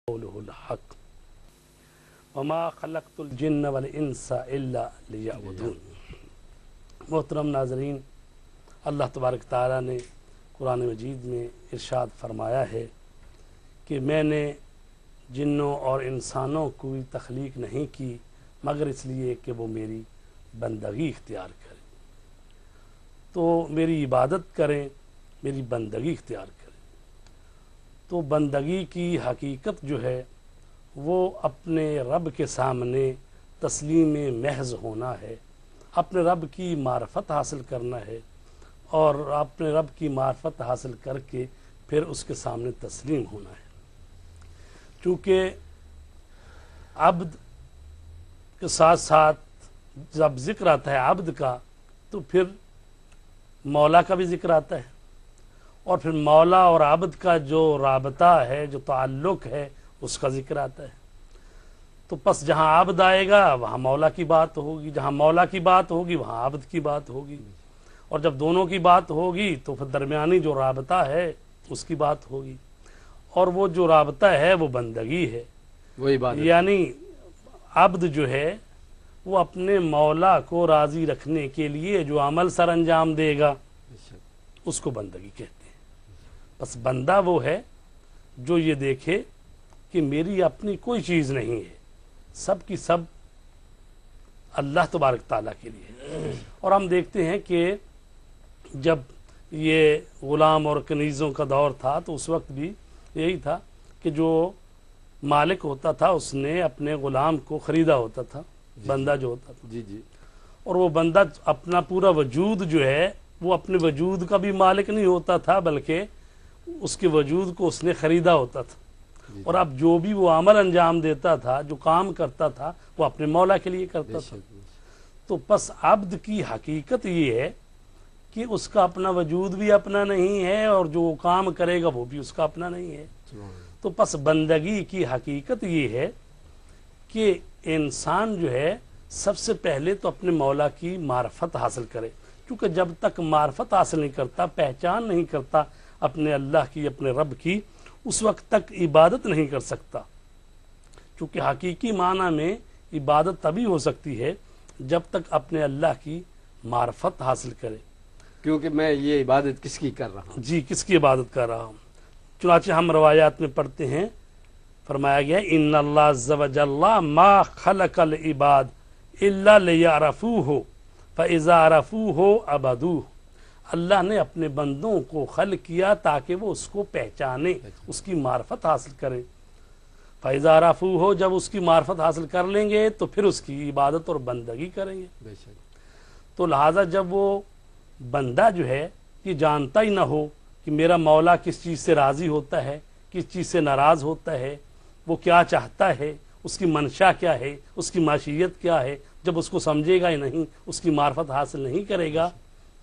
قوله الحق وما خلقت الجن والانس الا لیعبدون۔ محترم ناظرین، اللہ تبارک تعالیٰ نے قرآن مجید میں ارشاد فرمایا ہے کہ میں نے جنوں اور انسانوں کو تخلیق نہیں کی مگر اس لیے کہ وہ میری بندگی اختیار کریں، تو میری عبادت کریں، میری بندگی اختیار کریں۔ تو بندگی کی حقیقت جو ہے وہ اپنے رب کے سامنے تسلیم محض ہونا ہے، اپنے رب کی معرفت حاصل کرنا ہے، اور اپنے رب کی معرفت حاصل کر کے پھر اس کے سامنے تسلیم ہونا ہے۔ چونکہ عبد کے ساتھ ساتھ جب ذکر آتا ہے عبد کا تو پھر مولا کا بھی ذکر آتا ہے، اور پھر مولا اور عبد کا جو رابطہ ہے، جو تعلق ہے، اس کا ذکر آتا ہے۔ تو پس جہاں عبد آئے گا وہاں مولا کی بات ہوگی، جہاں مولا کی بات ہوگی وہاں عبد کی بات ہوگی، اور جب دونوں کی بات ہوگی تو پھر درمیانی جو رابطہ ہے اس کی بات ہوگی، اور وہ جو رابطہ ہے وہ بندگی ہے، وہی بات۔ یعنی عبد جو ہے وہ اپنے مولا کو راضی رکھنے کے لیے جو عمل سر انجام دے گا اس کو بندگی کہتے ہیں۔ بس بندہ وہ ہے جو یہ دیکھے کہ میری اپنی کوئی چیز نہیں ہے، سب کی سب اللہ تبارک تعالیٰ کے لیے۔ اور ہم دیکھتے ہیں کہ جب یہ غلام اور کنیزوں کا دور تھا تو اس وقت بھی یہی تھا کہ جو مالک ہوتا تھا اس نے اپنے غلام کو خریدا ہوتا تھا، بندہ جو ہوتا تھا، اور وہ بندہ اپنا پورا وجود جو ہے وہ اپنے وجود کا بھی مالک نہیں ہوتا تھا بلکہ اس کے وجود کو اس نے خریدا ہوتا تھا، اور اب جو بھی وہ عمل انجام دیتا تھا، جو کام کرتا تھا، وہ اپنے مولا کے لیے کرتا تھا۔ تو پس عبد کی حقیقت یہ ہے کہ اس کا اپنا وجود بھی اپنا نہیں ہے، اور جو کام کرے گا وہ بھی اس کا اپنا نہیں ہے۔ تو پس بندگی کی حقیقت یہ ہے کہ انسان جو ہے سب سے پہلے تو اپنے مولا کی معرفت حاصل کرے، کیونکہ جب تک معرفت حاصل نہیں کرتا، پہچان نہیں کرتا اپنے اللہ کی، اپنے رب کی، اس وقت تک عبادت نہیں کر سکتا۔ کیونکہ حقیقی معنی میں عبادت تبھی ہو سکتی ہے جب تک اپنے اللہ کی معرفت حاصل کرے، کیونکہ میں یہ عبادت کس کی کر رہا ہوں، جی کس کی عبادت کر رہا ہوں۔ چنانچہ ہم روایات میں پڑھتے ہیں، فرمایا گیا ان اللہ عز وجل ما خلق العباد الا لیعرفوہ فاذا عرفوہ عبدوہ۔ اللہ نے اپنے بندوں کو خلق کیا تاکہ وہ اس کو پہچانے، اس کی معرفت حاصل کریں۔ فاذا عرفوہ، جب اس کی معرفت حاصل کر لیں گے تو پھر اس کی عبادت اور بندگی کریں گے۔ تو لہٰذا جب وہ بندہ جو ہے یہ جانتا ہی نہ ہو کہ میرا مولا کس چیز سے راضی ہوتا ہے، کس چیز سے ناراض ہوتا ہے، وہ کیا چاہتا ہے، اس کی منشا کیا ہے، اس کی معیشت کیا ہے، جب اس کو سمجھے گا ہی نہیں، اس کی معرفت حاصل نہیں کرے گا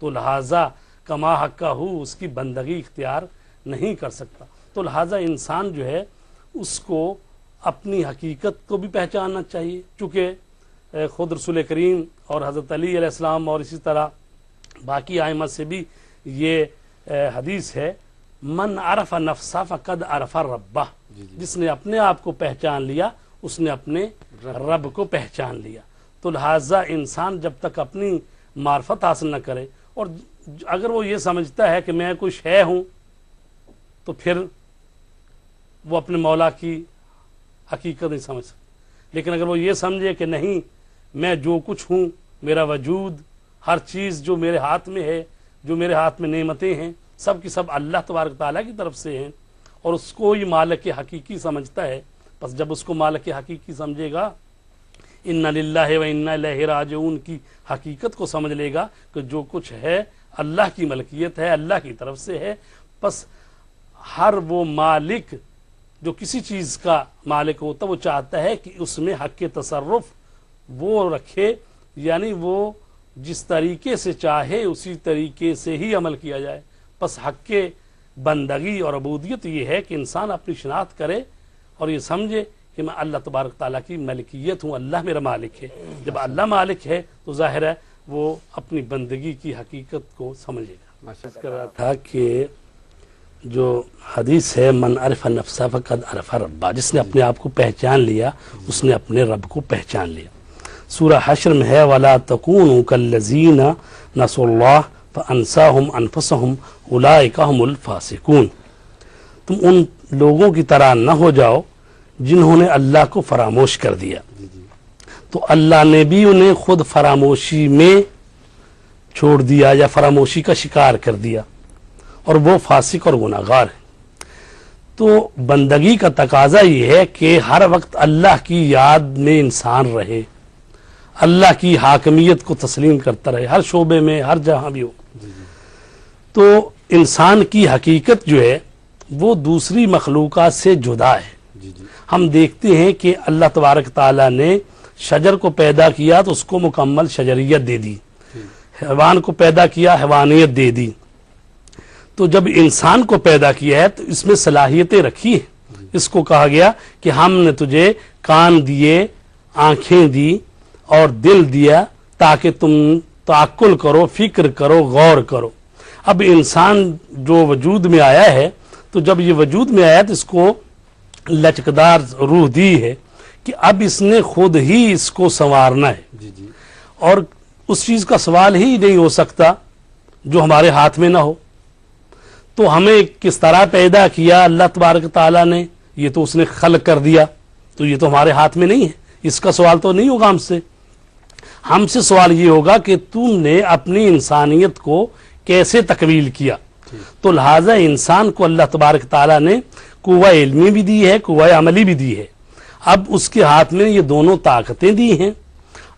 تو لہٰذا کما حقہ اس کی بندگی اختیار نہیں کر سکتا۔ تو لہٰذا انسان جو ہے اس کو اپنی حقیقت کو بھی پہچاننا چاہیے، چونکہ خود رسول کریم اور حضرت علی علیہ السلام اور اسی طرح باقی ائمہ سے بھی یہ حدیث ہے، من عرف نفسہ فقد عرف ربہ، جس نے اپنے آپ کو پہچان لیا اس نے اپنے رب کو پہچان لیا۔ تو لہٰذا انسان جب تک اپنی معرفت حاصل نہ کرے، اور اگر وہ یہ سمجھتا ہے کہ میں کچھ ہے ہوں تو پھر وہ اپنے مولا کی حقیقت نہیں سمجھ سکتا۔ لیکن اگر وہ یہ سمجھے کہ نہیں، میں جو کچھ ہوں، میرا وجود، ہر چیز جو میرے ہاتھ میں ہے، جو میرے ہاتھ میں نعمتیں ہیں، سب کی سب اللہ تبارک تعالیٰ کی طرف سے ہیں، اور اس کو یہ مالک حقیقی سمجھتا ہے، پس جب اس کو مالک حقیقی سمجھے گا، اِنَّ لِلَّهِ وَإِنَّا إِلَيْهِ رَاجِعُونَ کی حقیقت کو سمجھ لے گا کہ جو کچھ ہے اللہ کی ملکیت ہے، اللہ کی طرف سے ہے۔ پس ہر وہ مالک جو کسی چیز کا مالک ہوتا وہ چاہتا ہے کہ اس میں حق کے تصرف وہ رکھے، یعنی وہ جس طریقے سے چاہے اسی طریقے سے ہی عمل کیا جائے۔ پس حق کے بندگی اور عبودیت یہ ہے کہ انسان اپنی شناخت کرے اور یہ سمجھے کہ میں اللہ تبارک تعالیٰ کی ملکیت ہوں، اللہ میرا مالک ہے۔ جب اللہ مالک ہے تو ظاہر ہے وہ اپنی بندگی کی حقیقت کو سمجھے گا۔ کر رہا تھا کہ جو حدیث ہے من عرف نفسہ فقد عرف ربہ، جس نے اپنے آپ کو پہچان لیا اس نے اپنے رب کو پہچان لیا۔ سورہ حشر میں ہے وَلَا تَكُونُوا كَالَّذِينَ نَسُوا اللَّهَ فَأَنسَاهُمْ أَنفُسَهُمْ أُولَٰئِكَ هُمُ الْفَاسِقُونَ، تم ان لوگوں کی طرح نہ ہو جاؤ جنہوں نے اللہ کو فراموش کر دیا، تو اللہ نے بھی انہیں خود فراموشی میں چھوڑ دیا یا فراموشی کا شکار کر دیا، اور وہ فاسق اور گناہگار ہے۔ تو بندگی کا تقاضا یہ ہے کہ ہر وقت اللہ کی یاد میں انسان رہے، اللہ کی حاکمیت کو تسلیم کرتا رہے، ہر شعبے میں، ہر جہاں بھی ہو۔ تو انسان کی حقیقت جو ہے وہ دوسری مخلوقات سے جدا ہے۔ ہم دیکھتے ہیں کہ اللہ تبارک تعالیٰ نے شجر کو پیدا کیا تو اس کو مکمل شجریت دے دی، حیوان کو پیدا کیا حیوانیت دے دی، تو جب انسان کو پیدا کیا ہے تو اس میں صلاحیتیں رکھی ہیں۔ اس کو کہا گیا کہ ہم نے تجھے کان دیے، آنکھیں دی اور دل دیا تاکہ تم تعقل کرو، فکر کرو، غور کرو۔ اب انسان جو وجود میں آیا ہے تو جب یہ وجود میں آیا تو اس کو لچکدار روح دی ہے کہ اب اس نے خود ہی اس کو سنوارنا ہے، اور اس چیز کا سوال ہی نہیں ہو سکتا جو ہمارے ہاتھ میں نہ ہو۔ تو ہمیں کس طرح پیدا کیا اللہ تبارک تعالیٰ نے، یہ تو اس نے خلق کر دیا، تو یہ تو ہمارے ہاتھ میں نہیں ہے، اس کا سوال تو نہیں ہوگا ہم سے۔ ہم سے سوال یہ ہوگا کہ تم نے اپنی انسانیت کو کیسے تکمیل کیا۔ تو لہٰذا انسان کو اللہ تبارک تعالیٰ نے قوہ علمی بھی دی ہے، قوہ عملی بھی دی ہے۔ اب اس کے ہاتھ میں یہ دونوں طاقتیں دی ہیں،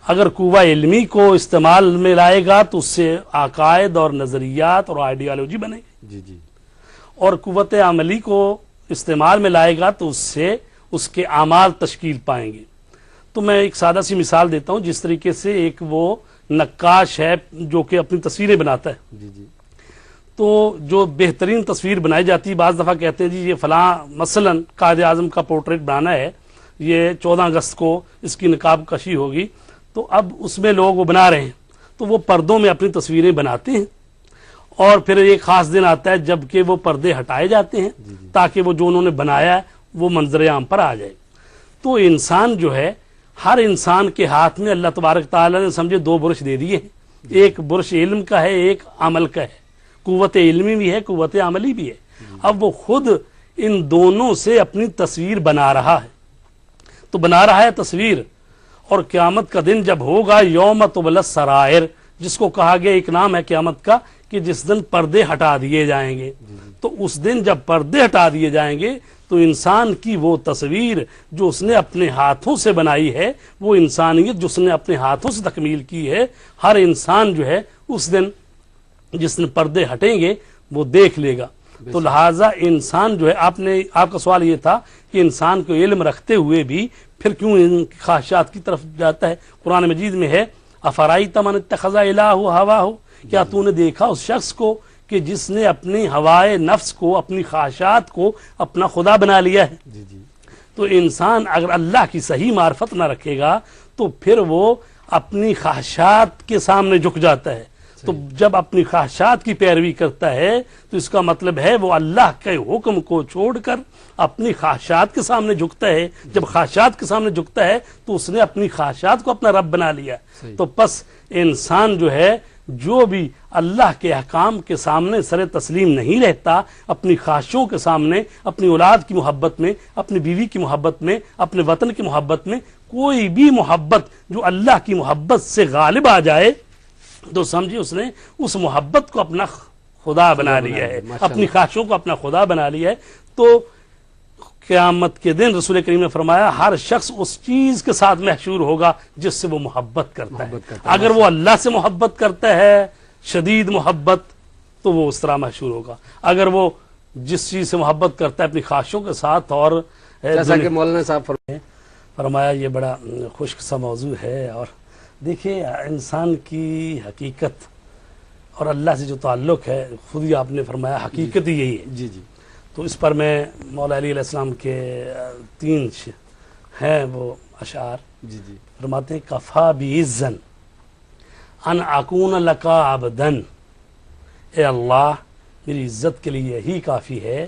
اگر قوہ علمی کو استعمال میں لائے گا تو اس سے عقائد اور نظریات اور آئیڈیالوجی بنے گی، اور قوت عملی کو استعمال میں لائے گا تو اس سے اس کے اعمال تشکیل پائیں گے۔ تو میں ایک سادہ سی مثال دیتا ہوں، جس طریقے سے ایک وہ نقاش ہے جو کہ اپنی تصویریں بناتا ہے، تو جو بہترین تصویر بنائی جاتی ہے، بعض دفعہ کہتے ہیں جی یہ فلاں مثلا قائد اعظم کا پورٹریٹ بنانا ہے، یہ 14 اگست کو اس کی نقاب کشی ہوگی، تو اب اس میں لوگ وہ بنا رہے ہیں، تو وہ پردوں میں اپنی تصویریں بناتے ہیں، اور پھر ایک خاص دن آتا ہے جب کہ وہ پردے ہٹائے جاتے ہیں تاکہ وہ جو انہوں نے بنایا ہے وہ منظر عام پر آ جائے۔ تو انسان جو ہے، ہر انسان کے ہاتھ میں اللہ تبارک تعالیٰ نے سمجھے 2 برش دے دیے ہیں، ایک برش علم کا ہے، ایک عمل کا ہے، قوت علمی بھی ہے، قوت عملی بھی ہے۔ اب وہ خود ان دونوں سے اپنی تصویر بنا رہا ہے، تو بنا رہا ہے تصویر، اور قیامت کا دن جب ہوگا یوم تبلی السرائر، جس کو کہا گیا ایک نام ہے قیامت کا کہ جس دن پردے ہٹا دیے جائیں گے، تو اس دن جب پردے ہٹا دیے جائیں گے تو انسان کی وہ تصویر جو اس نے اپنے ہاتھوں سے بنائی ہے، وہ انسانیت جو اس نے اپنے ہاتھوں سے تکمیل کی ہے، ہر انسان جو ہے اس دن جس دن پردے ہٹیں گے وہ دیکھ لے گا۔ تو لہٰذا انسان جو ہے، آپ کا سوال یہ تھا کہ انسان کو علم رکھتے ہوئے بھی پھر کیوں ان خواہشات کی طرف جاتا ہے۔ قرآن مجید میں ہے افرأیت من اتخذ الہہ ہواہ، کیا تو نے دیکھا اس شخص کو کہ جس نے اپنی ہوائے نفس کو، اپنی خواہشات کو اپنا خدا بنا لیا ہے۔ تو انسان اگر اللہ کی صحیح معرفت نہ رکھے گا تو پھر وہ اپنی خواہشات کے سامنے جھک جاتا ہے۔ تو جب اپنی خواہشات کی پیروی کرتا ہے تو اس کا مطلب ہے وہ اللہ کے حکم کو چھوڑ کر اپنی خواہشات کے سامنے جھکتا ہے۔ جب خواہشات کے سامنے جھکتا ہے تو اس نے اپنی خواہشات کو اپنا رب بنا لیا۔ تو پس انسان جو ہے، جو بھی اللہ کے احکام کے سامنے سر تسلیم نہیں رہتا، اپنی خواہشوں کے سامنے، اپنی اولاد کی محبت میں، اپنی بیوی کی محبت میں، اپنے وطن کی محبت میں، کوئی بھی محبت جو اللہ کی محبت سے غالب آ جائے تو سمجھے اس نے اس محبت کو اپنا خدا بنا لیا ہے، اپنی خواہشوں کو اپنا خدا بنا لیا ہے۔ تو قیامت کے دن رسول کریم نے فرمایا ہر شخص اس چیز کے ساتھ محشور ہوگا جس سے وہ محبت کرتا ہے۔ اگر وہ اللہ سے محبت کرتا ہے، شدید محبت، تو وہ اس طرح محشور ہوگا۔ اگر وہ جس چیز سے محبت کرتا ہے اپنی خواہشوں کے ساتھ، اور جیسا کہ مولانا صاحب فرمایا یہ بڑا خشک سا موضوع ہے، اور دیکھیے انسان کی حقیقت اور اللہ سے جو تعلق ہے، خود ہی آپ نے فرمایا حقیقت ہی یہی ہے۔ تو اس پر میں مولا علی علیہ السلام کے 3 ہیں وہ اشعار، فرماتے ہیں کفا بعزن ان اکون لکا عبدن، اے اللہ میری عزت کے لیے یہی کافی ہے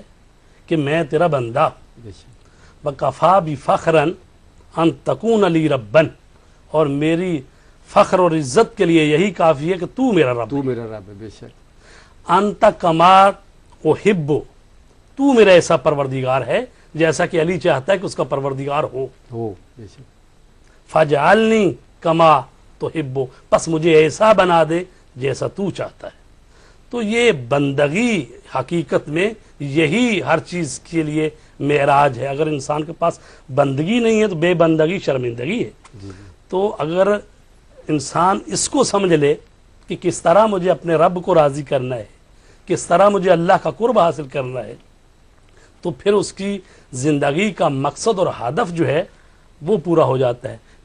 کہ میں تیرا بندہ بے شک وکفا بفخرن ان تکون علی ربن، اور میری فخر اور عزت کے لیے یہی کافی ہے کہ تو میرا رب تو میرا رب ہے، بے شک انت کما احب، تو میرا ایسا پروردگار ہے جیسا کہ علی چاہتا ہے کہ اس کا پروردگار ہو، بے شک فجعلنی کما تحب، پس مجھے ایسا بنا دے جیسا تو چاہتا ہے۔ تو یہ بندگی حقیقت میں یہی ہر چیز کے لیے معراج ہے۔ اگر انسان کے پاس بندگی نہیں ہے تو بے بندگی شرمندگی ہے۔ جی تو اگر انسان اس کو سمجھ لے کہ کس طرح مجھے اپنے رب کو راضی کرنا ہے، کس طرح مجھے اللہ کا قرب حاصل کرنا ہے، تو پھر اس کی زندگی کا مقصد اور ہدف جو ہے وہ پورا ہو جاتا ہے۔